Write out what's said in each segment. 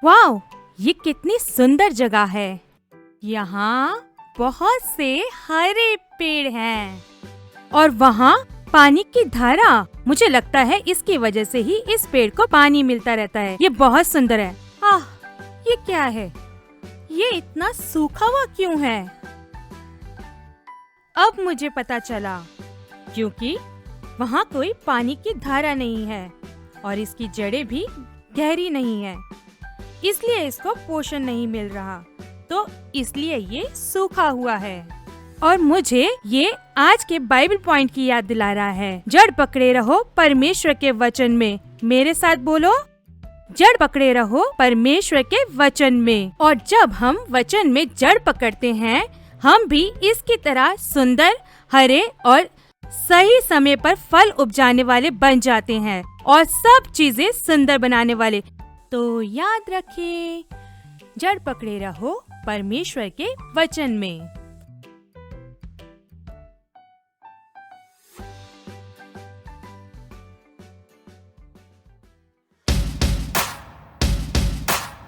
वाह, ये कितनी सुंदर जगह है। यहाँ बहुत से हरे पेड़ हैं और वहाँ पानी की धारा। मुझे लगता है इसकी वजह से ही इस पेड़ को पानी मिलता रहता है। ये बहुत सुंदर है। आह, ये क्या है? ये इतना सूखा हुआ क्यों है? अब मुझे पता चला, क्योंकि वहाँ कोई पानी की धारा नहीं है और इसकी जड़ें भी गहरी नहीं है, इसलिए इसको पोषण नहीं मिल रहा, तो इसलिए ये सूखा हुआ है। और मुझे ये आज के बाइबल पॉइंट की याद दिला रहा है। जड़ पकड़े रहो परमेश्वर के वचन में। मेरे साथ बोलो, जड़ पकड़े रहो परमेश्वर के वचन में। और जब हम वचन में जड़ पकड़ते हैं, हम भी इसकी तरह सुंदर, हरे और सही समय पर फल उपजाने वाले बन जाते हैं और सब चीजें सुंदर बनाने वाले। तो याद रखें, जड़ पकड़े रहो परमेश्वर के वचन में।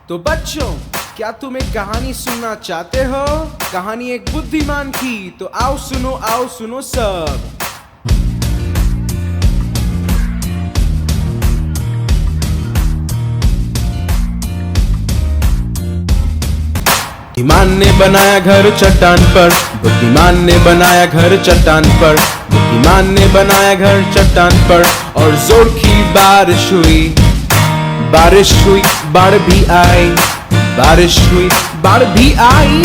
तो बच्चों, क्या तुम एक कहानी सुनना चाहते हो? कहानी एक बुद्धिमान की। तो आओ सुनो सब। बुद्धिमान ने बनाया घर चट्टान पर, बुद्धिमान ने बनाया घर चट्टान पर, बुद्धिमान ने बनाया घर चट्टान पर। और जोर की बारिश हुई, बारिश हुई, बाढ़ भी आई, बारिश हुई, बाढ़ भी आई,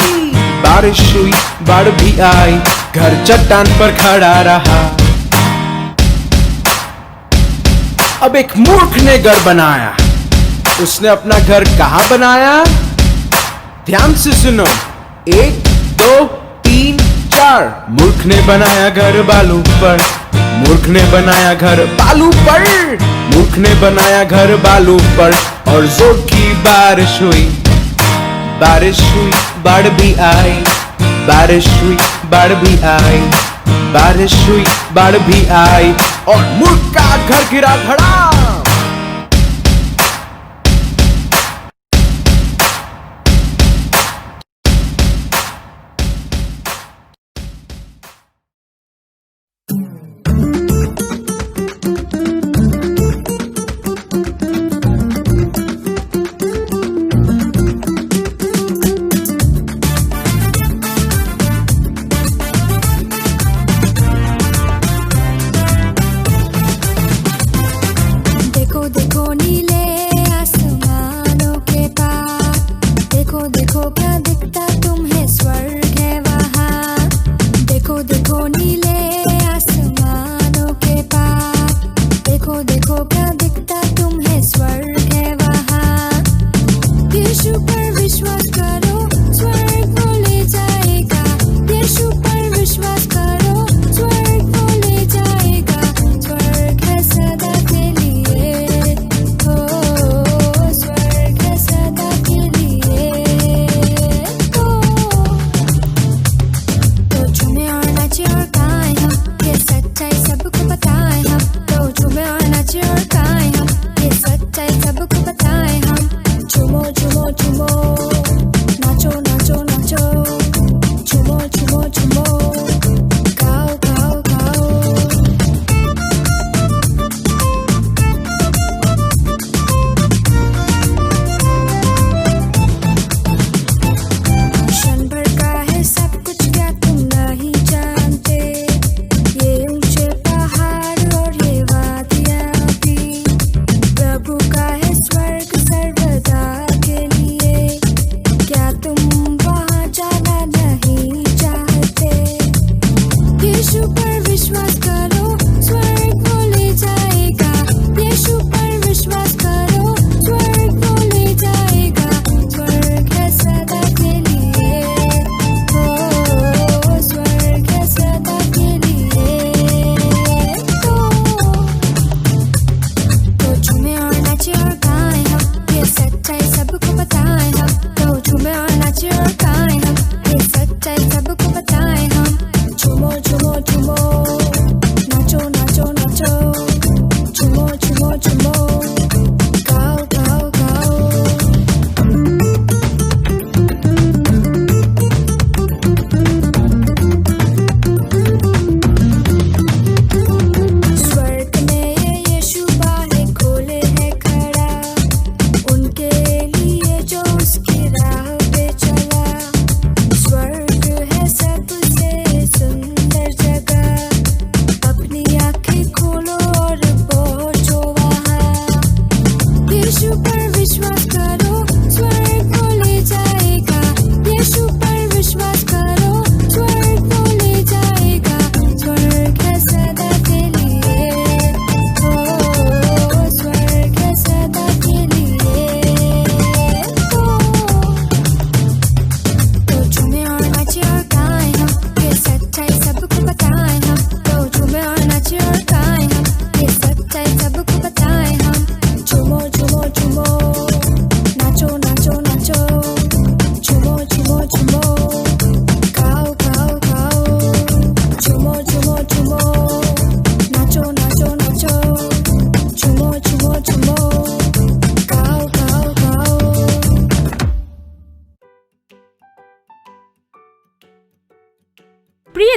बारिश हुई, बाढ़ भी आई। घर चट्टान पर खड़ा रहा। अब एक मूर्ख ने घर बनाया। उसने अपना घर कहाँ बनाया? ध्यान से सुनो, 1 2 3 4। मूर्ख ने बनाया घर बालू पर, मूर्ख ने बनाया घर बालू पर, मूर्ख ने बनाया घर बालू पर। और जोर की बारिश हुई, बारिश हुई, बाढ़ भी आई, बारिश हुई, बाढ़ भी आई, बारिश हुई, बाढ़ भी आई। और मूर्ख का घर गिरा धड़ाम।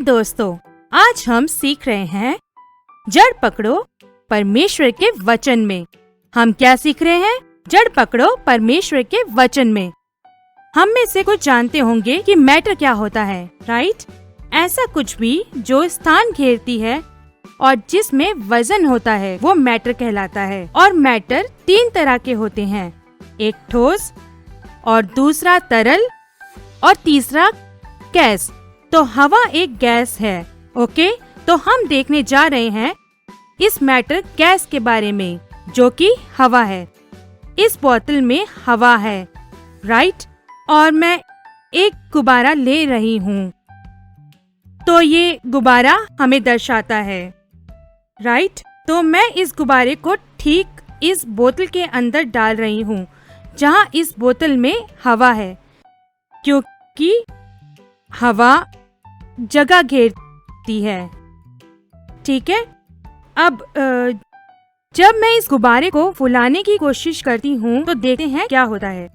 नमस्ते दोस्तों, आज हम सीख रहे हैं जड़ पकड़ो परमेश्वर के वचन में। हम क्या सीख रहे हैं? जड़ पकड़ो परमेश्वर के वचन में। हम में से कुछ जानते होंगे कि मैटर क्या होता है, राइट? ऐसा कुछ भी जो स्थान घेरती है और जिसमें वजन होता है वो मैटर कहलाता है। और मैटर 3 तरह के होते हैं, एक ठोस और दूसरा तरल और तीसरा गैस। तो हवा एक गैस है, ओके? तो हम देखने जा रहे हैं इस मैटर गैस के बारे में, जो कि हवा है। इस बोतल में हवा है, राइट? और मैं एक गुब्बारा ले रही हूँ, तो ये गुब्बारा हमें दर्शाता है, राइट? तो मैं इस गुब्बारे को ठीक इस बोतल के अंदर डाल रही हूँ, जहाँ इस बोतल में हवा है, क्योंकि हवा जगह घेरती है, ठीक है? अब जब मैं इस गुब्बारे को फुलाने की कोशिश करती हूँ तो देखते हैं क्या होता है।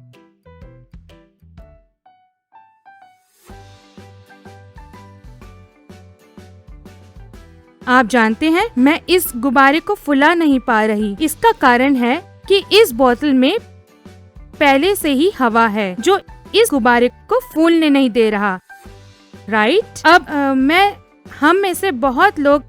आप जानते हैं, मैं इस गुब्बारे को फुला नहीं पा रही। इसका कारण है कि इस बोतल में पहले से ही हवा है, जो इस गुब्बारे को फूलने नहीं दे रहा, राइट? अब हम में से बहुत लोग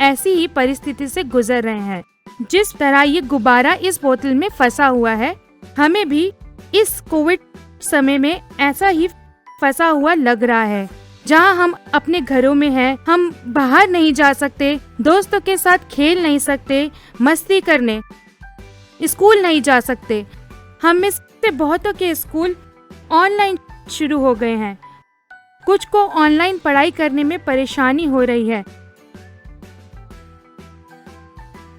ऐसी ही परिस्थिति से गुजर रहे हैं। जिस तरह ये गुब्बारा इस बोतल में फंसा हुआ है, हमें भी इस कोविड समय में ऐसा ही फंसा हुआ लग रहा है, जहां हम अपने घरों में हैं, हम बाहर नहीं जा सकते, दोस्तों के साथ खेल नहीं सकते, मस्ती करने, स्कूल नहीं जा सकते। हम में से बहुतों के स्कूल ऑनलाइन शुरू हो गए हैं। कुछ को ऑनलाइन पढ़ाई करने में परेशानी हो रही है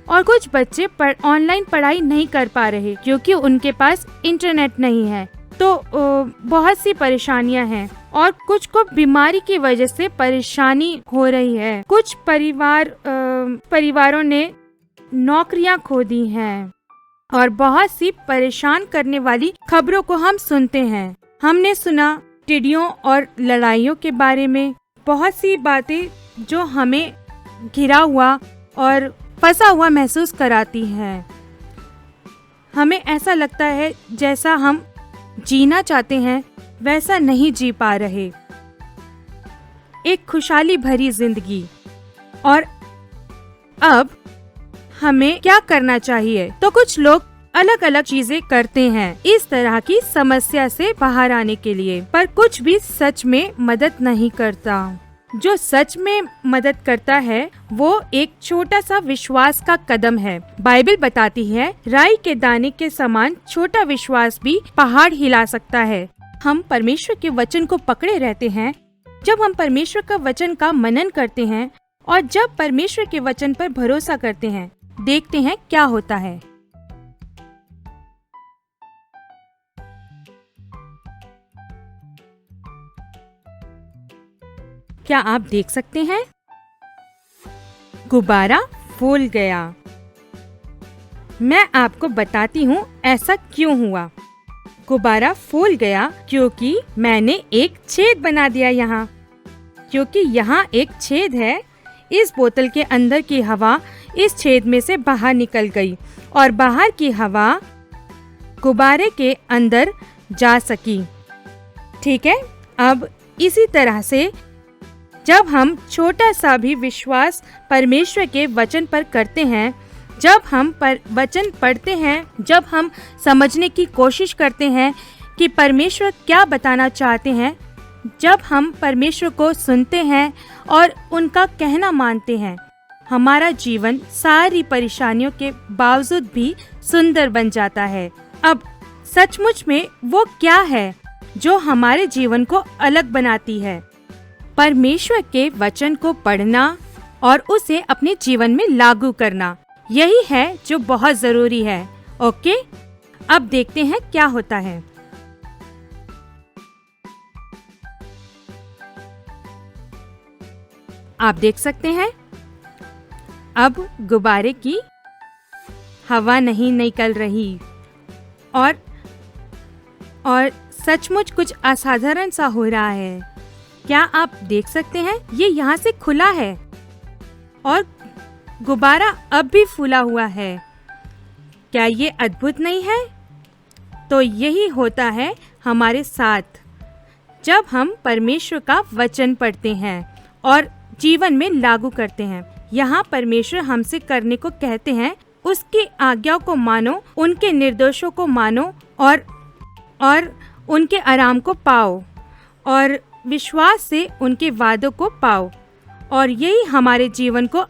और कुछ बच्चे ऑनलाइन पढ़ाई नहीं कर पा रहे क्योंकि उनके पास इंटरनेट नहीं है। तो बहुत सी परेशानियां हैं और कुछ को बीमारी की वजह से परेशानी हो रही है। कुछ परिवारों ने नौकरियां खो दी हैं और बहुत सी परेशान करने वाली खबरों को हम सुनते हैं। हमने सुना टिड्डियों और लड़ाइयों के बारे में, बहुत सी बातें जो हमें घिरा हुआ और फंसा हुआ महसूस कराती हैं। हमें ऐसा लगता है जैसा हम जीना चाहते हैं वैसा नहीं जी पा रहे, एक खुशहाली भरी जिंदगी। और अब हमें क्या करना चाहिए? तो कुछ लोग अलग अलग चीजें करते हैं इस तरह की समस्या से बाहर आने के लिए, पर कुछ भी सच में मदद नहीं करता। जो सच में मदद करता है वो एक छोटा सा विश्वास का कदम है। बाइबल बताती है, राई के दाने के समान छोटा विश्वास भी पहाड़ हिला सकता है। हम परमेश्वर के वचन को पकड़े रहते हैं। जब हम परमेश्वर का वचन का मनन करते हैं और जब परमेश्वर के वचन पर भरोसा करते हैं, देखते हैं क्या होता है। क्या आप देख सकते हैं? गुब्बारा फूल गया। मैं आपको बताती हूँ ऐसा क्यों हुआ। गुब्बारा फूल गया क्योंकि मैंने एक छेद बना दिया यहाँ। क्योंकि यहाँ एक छेद है, इस बोतल के अंदर की हवा इस छेद में से बाहर निकल गई और बाहर की हवा गुब्बारे के अंदर जा सकी, ठीक है? अब इसी तरह से जब हम छोटा सा भी विश्वास परमेश्वर के वचन पर करते हैं, जब हम वचन पढ़ते हैं, जब हम समझने की कोशिश करते हैं कि परमेश्वर क्या बताना चाहते हैं, जब हम परमेश्वर को सुनते हैं और उनका कहना मानते हैं, हमारा जीवन सारी परेशानियों के बावजूद भी सुंदर बन जाता है। अब सचमुच में वो क्या है जो हमारे जीवन को अलग बनाती है? परमेश्वर के वचन को पढ़ना और उसे अपने जीवन में लागू करना, यही है जो बहुत जरूरी है। ओके, अब देखते हैं क्या होता है। आप देख सकते हैं अब गुब्बारे की हवा नहीं निकल रही और सचमुच कुछ असाधारण सा हो रहा है। क्या आप देख सकते हैं? ये यहाँ से खुला है और गुब्बारा अब भी फूला हुआ है। क्या ये अद्भुत नहीं है? तो यही होता है हमारे साथ जब हम परमेश्वर का वचन पढ़ते हैं और जीवन में लागू करते हैं। यहाँ परमेश्वर हमसे करने को कहते हैं, उसकी आज्ञाओं को मानो, उनके निर्देशों को मानो और उनके आराम को पाओ और विश्वास से उनके वादों को पाओ। और यही हमारे जीवन को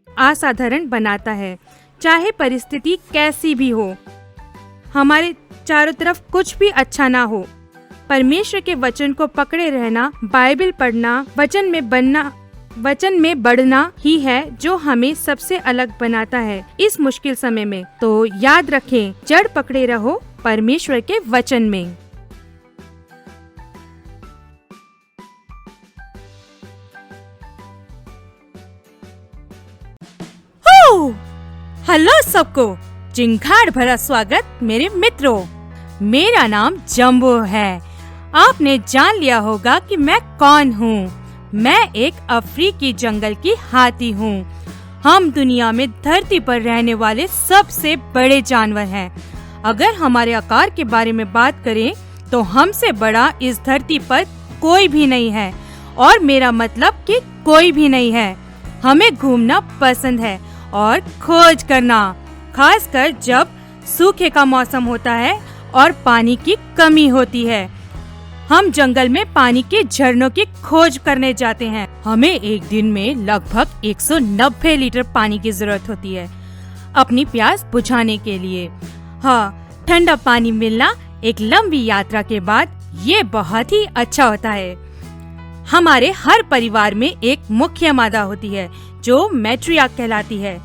असाधारण बनाता है, चाहे परिस्थिति कैसी भी हो, हमारे चारों तरफ कुछ भी अच्छा ना हो। परमेश्वर के वचन को पकड़े रहना, बाइबल पढ़ना, वचन में बढ़ना ही है जो हमें सबसे अलग बनाता है इस मुश्किल समय में। तो याद रखें, जड़ पकड़े रहो परमेश्वर के वचन में। हेलो सबको, चिंगाड़ भरा स्वागत मेरे मित्रों। मेरा नाम जम्बो है। आपने जान लिया होगा कि मैं कौन हूँ। मैं एक अफ्रीकी जंगल की हाथी हूँ। हम दुनिया में धरती पर रहने वाले सबसे बड़े जानवर हैं। अगर हमारे आकार के बारे में बात करें तो हमसे बड़ा इस धरती पर कोई भी नहीं है, और मेरा मतलब कि कोई भी नहीं है। हमें घूमना पसंद है और खोज करना, खासकर जब सूखे का मौसम होता है और पानी की कमी होती है। हम जंगल में पानी के झरनों की खोज करने जाते हैं। हमें एक दिन में लगभग 190 लीटर पानी की जरूरत होती है अपनी प्यास बुझाने के लिए। हाँ, ठंडा पानी मिलना एक लंबी यात्रा के बाद ये बहुत ही अच्छा होता है। हमारे हर परिवार में एक मुख्य मादा होती है जो मैट्रियार्क कहलाती है।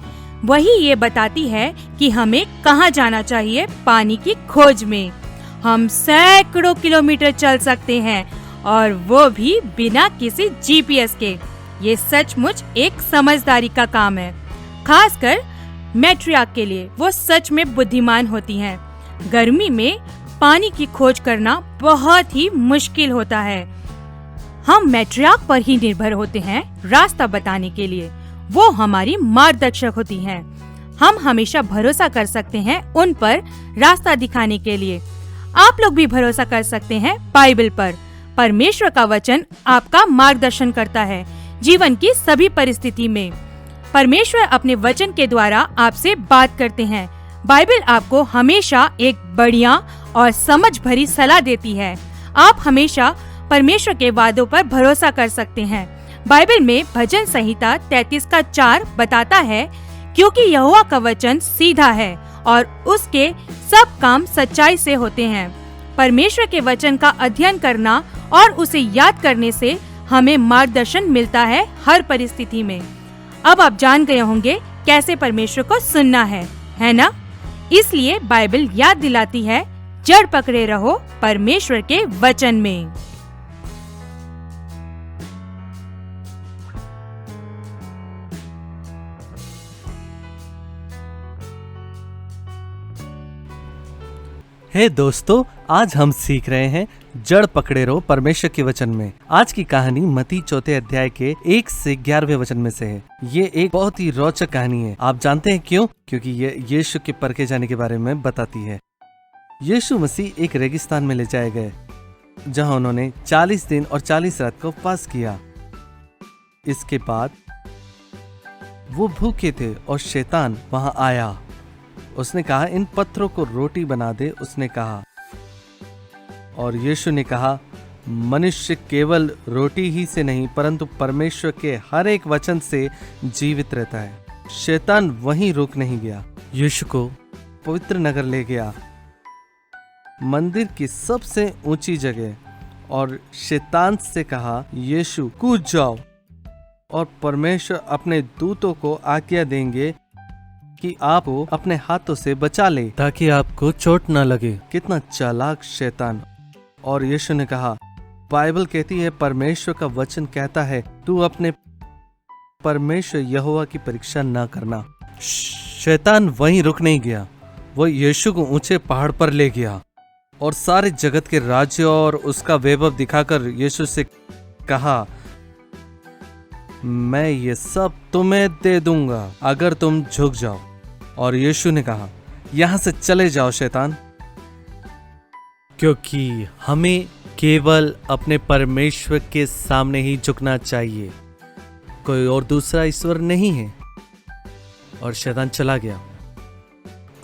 वही ये बताती है कि हमें कहाँ जाना चाहिए पानी की खोज में। हम सैकड़ों किलोमीटर चल सकते हैं, और वो भी बिना किसी जीपीएस के। ये सचमुच एक समझदारी का काम है, खासकर मैट्रियार्क के लिए। वो सच में बुद्धिमान होती हैं। गर्मी में पानी की खोज करना बहुत ही मुश्किल होता है। हम मैट्रियार्क पर ही निर्भर होते हैं रास्ता बताने के लिए। वो हमारी मार्गदर्शक होती हैं। हम हमेशा भरोसा कर सकते हैं उन पर रास्ता दिखाने के लिए। आप लोग भी भरोसा कर सकते हैं बाइबल पर। परमेश्वर का वचन आपका मार्गदर्शन करता है जीवन की सभी परिस्थिति में। परमेश्वर अपने वचन के द्वारा आपसे बात करते हैं। बाइबल आपको हमेशा एक बढ़िया और समझ भरी सलाह देती है। आप हमेशा परमेश्वर के वादों पर भरोसा कर सकते हैं। बाइबल में भजन संहिता 33:4 बताता है, क्योंकि यहोवा का वचन सीधा है और उसके सब काम सच्चाई से होते हैं। परमेश्वर के वचन का अध्ययन करना और उसे याद करने से हमें मार्गदर्शन मिलता है हर परिस्थिति में। अब आप जान गए होंगे कैसे परमेश्वर को सुनना है ना? इसलिए बाइबल याद दिलाती है, जड़ पकड़े रहो परमेश्वर के वचन में। हे दोस्तों, आज हम सीख रहे हैं जड़ पकड़े रहो परमेश्वर के वचन में। आज की कहानी मत्ती 4 अध्याय के 1 से 11वें वचन में से है। ये एक बहुत ही रोचक कहानी है। आप जानते हैं क्यों? क्योंकि ये यीशु के परखे जाने के बारे में बताती है। यीशु मसीह एक रेगिस्तान में ले जाए गए, जहां उन्होंने 40 दिन और 40 रात का उपवास किया। इसके बाद वो भूखे थे और शैतान वहां आया। उसने कहा, इन पत्थरों को रोटी बना दे। उसने कहा, और यीशु ने कहा, मनुष्य केवल रोटी ही से नहीं परंतु परमेश्वर के हर एक वचन से जीवित रहता है। शैतान वहीं रुक नहीं गया, यीशु को पवित्र नगर ले गया, मंदिर की सबसे ऊंची जगह, और शैतान से कहा, यीशु कूद जाओ, और परमेश्वर अपने दूतों को आज्ञा देंगे कि आपको अपने हाथों से बचा ले ताकि आपको चोट न लगे। कितना चालाक शैतान। और यीशु ने कहा, बाइबल कहती है, परमेश्वर का वचन कहता है, तू अपने परमेश्वर यहोवा की परीक्षा न करना। शैतान वहीं रुक नहीं गया, वो यीशु को ऊंचे पहाड़ पर ले गया और सारे जगत के राज्य और उसका वैभव दिखाकर यीशु से कहा, मैं ये सब तुम्हें दे दूंगा अगर तुम झुक जाओ। और यीशु ने कहा, यहां से चले जाओ शैतान, क्योंकि हमें केवल अपने परमेश्वर के सामने ही झुकना चाहिए, कोई और दूसरा ईश्वर नहीं है। और शैतान चला गया।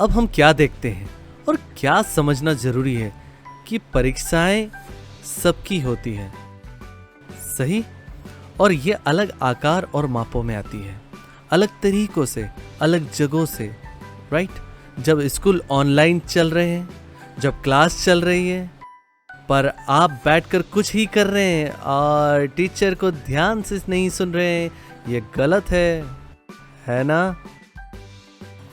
अब हम क्या देखते हैं और क्या समझना जरूरी है कि परीक्षाएं सबकी होती है, सही, और ये अलग आकार और मापों में आती है, अलग तरीकों से, अलग जगहों से, राइट। जब स्कूल ऑनलाइन चल रहे हैं, जब क्लास चल रही है, पर आप बैठकर कुछ ही कर रहे हैं और टीचर को ध्यान से नहीं सुन रहे हैं, ये गलत है ना।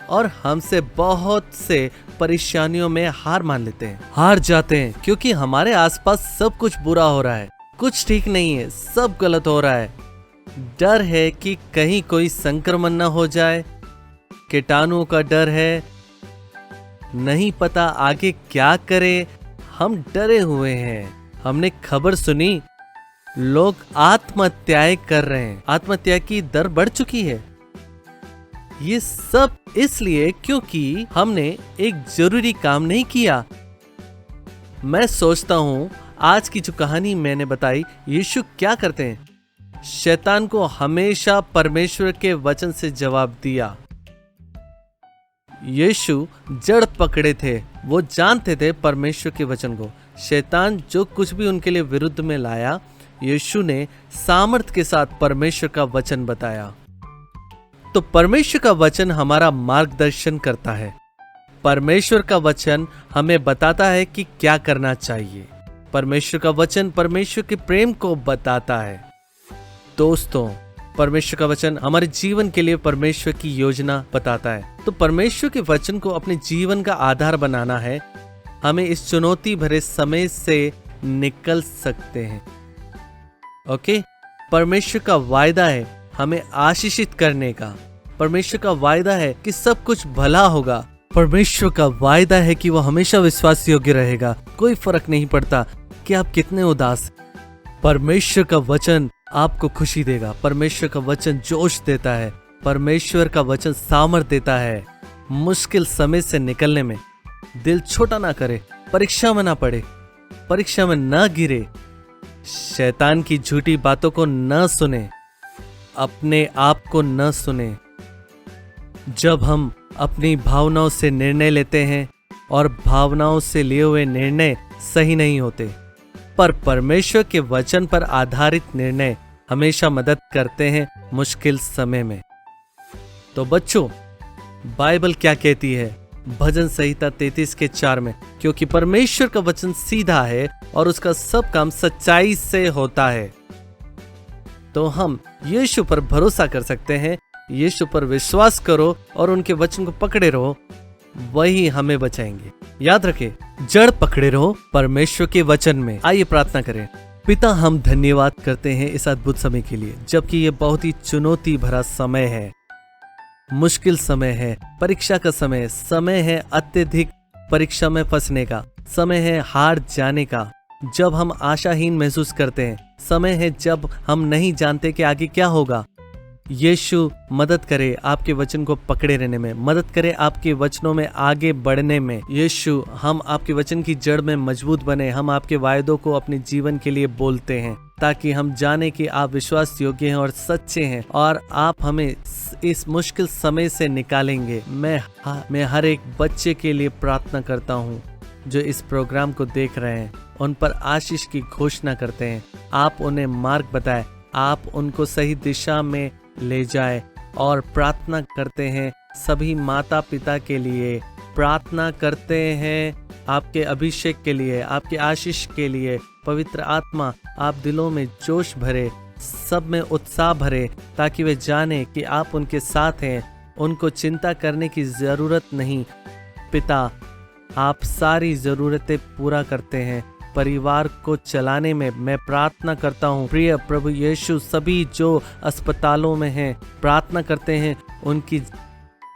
और हमसे बहुत से परेशानियों में हार मान लेते हैं, हार जाते हैं, क्योंकि हमारे आसपास सब कुछ बुरा हो रहा है, कुछ ठीक नहीं है, सब गलत हो रहा है। डर है कि कहीं कोई संक्रमण न हो जाए, कीटाणुओं का डर है, नहीं पता आगे क्या करे, हम डरे हुए हैं। हमने खबर सुनी, लोग आत्महत्याएं कर रहे हैं, आत्महत्या की दर बढ़ चुकी है। ये सब इसलिए क्योंकि हमने एक जरूरी काम नहीं किया। मैं सोचता हूं आज की जो कहानी मैंने बताई, यीशु क्या करते हैं, शैतान को हमेशा परमेश्वर के वचन से जवाब दिया। यीशु जड़ पकड़े थे, वो जानते थे परमेश्वर के वचन को। शैतान जो कुछ भी उनके लिए विरुद्ध में लाया, यीशु ने सामर्थ के साथ परमेश्वर का वचन बताया। तो परमेश्वर का वचन हमारा मार्गदर्शन करता है। परमेश्वर का वचन हमें बताता है कि क्या करना चाहिए। परमेश्वर का वचन परमेश्वर के प्रेम को बताता है। दोस्तों, परमेश्वर का वचन हमारे जीवन के लिए परमेश्वर की योजना बताता है। तो परमेश्वर के वचन को अपने जीवन का आधार बनाना है। हमें इस चुनौती भरे समय से निकल सकते हैं। ओके, परमेश्वर का वायदा है हमें आशीषित करने का। परमेश्वर का वायदा है कि सब कुछ भला होगा। परमेश्वर का वायदा है कि वो हमेशा विश्वास योग्य रहेगा। कोई फर्क नहीं पड़ता कि आप कितने उदास। परमेश्वर का वचन आपको खुशी देगा। परमेश्वर का वचन जोश देता है। परमेश्वर का वचन सामर्थ देता है। मुश्किल समय से निकलने में दिल छोटा ना करे, परीक्षा में ना पड़े, परीक्षा में ना गिरे, शैतान की झूठी बातों को न सुने, अपने आप को न सुने। जब हम अपनी भावनाओं से निर्णय लेते हैं और भावनाओं से लिए हुए निर्णय सही नहीं होते, पर परमेश्वर के वचन पर आधारित निर्णय हमेशा मदद करते हैं मुश्किल समय में। तो बच्चों, बाइबल क्या कहती है भजन संहिता 33:4 में, क्योंकि परमेश्वर का वचन सीधा है और उसका सब काम सच्चाई से होता है। तो हम यीशु पर भरोसा कर सकते हैं। यीशु पर विश्वास करो और उनके वचन को पकड़े रहो, वही हमें बचाएंगे। याद रखें, जड़ पकड़े रहो परमेश्वर के वचन में। आइए प्रार्थना करें। पिता, हम धन्यवाद करते हैं इस अद्भुत समय के लिए, जबकि ये बहुत ही चुनौती भरा समय है, मुश्किल समय है, परीक्षा का समय, समय है अत्यधिक परीक्षा में फंसने का, समय है हार जाने का, जब हम आशाहीन महसूस करते हैं, समय है जब हम नहीं जानते कि आगे क्या होगा। यीशु मदद करे आपके वचन को पकड़े रहने में, मदद करे आपके वचनों में आगे बढ़ने में। यीशु, हम आपके वचन की जड़ में मजबूत बने। हम आपके वायदों को अपने जीवन के लिए बोलते हैं, ताकि हम जाने कि आप विश्वास योग्य हैं और सच्चे हैं, और आप हमें इस मुश्किल समय से निकालेंगे। मैं हर एक बच्चे के लिए प्रार्थना करता हूँ जो इस प्रोग्राम को देख रहे हैं, उन पर आशीष की घोषणा करते हैं। आप उन्हें मार्ग बताएं, आप उनको सही दिशा में ले जाए, और प्रार्थना करते हैं सभी माता पिता के लिए, प्रार्थना करते हैं आपके अभिषेक के लिए, आपके आशीष के लिए। पवित्र आत्मा आप दिलों में जोश भरे, सब में उत्साह भरे, ताकि वे जाने कि आप उनके साथ हैं, उनको चिंता करने की जरूरत नहीं। पिता, आप सारी जरूरतें पूरा करते हैं। परिवार को चलाने में मैं प्रार्थना करता हूँ। प्रिय प्रभु यीशु, सभी जो अस्पतालों में हैं, प्रार्थना करते हैं उनकी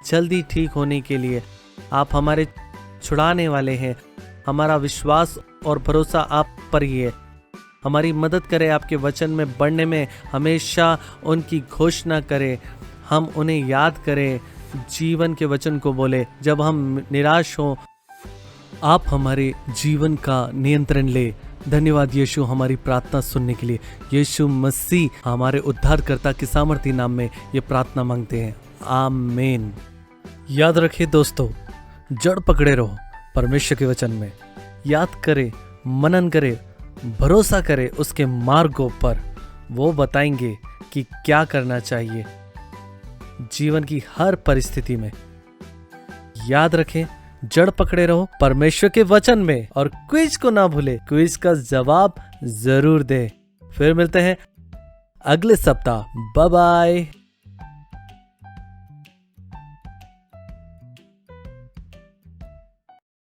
जल्दी ठीक होने के लिए। आप हमारे छुड़ाने वाले हैं, हमारा विश्वास और भरोसा आप पर ही है। हमारी मदद करे आपके वचन में बढ़ने में, हमेशा उनकी घोषणा करे, हम उन्हें याद करें, जीवन के वचन को बोले। जब हम निराश हो, आप हमारे जीवन का नियंत्रण ले। धन्यवाद यीशु हमारी प्रार्थना सुनने के लिए। यीशु मसीह हमारे उद्धारकर्ता के सामर्थी नाम में ये प्रार्थना मांगते हैं, आमीन। याद रखिए दोस्तों, जड़ पकड़े रहो परमेश्वर के वचन में। याद करे, मनन करे, भरोसा करे उसके मार्गों पर। वो बताएंगे कि क्या करना चाहिए जीवन की हर परिस्थिति में। याद रखें, जड़ पकड़े रहो परमेश्वर के वचन में, और क्विज को ना भूले, क्विज का जवाब जरूर दे। फिर मिलते हैं अगले सप्ताह। Bye bye.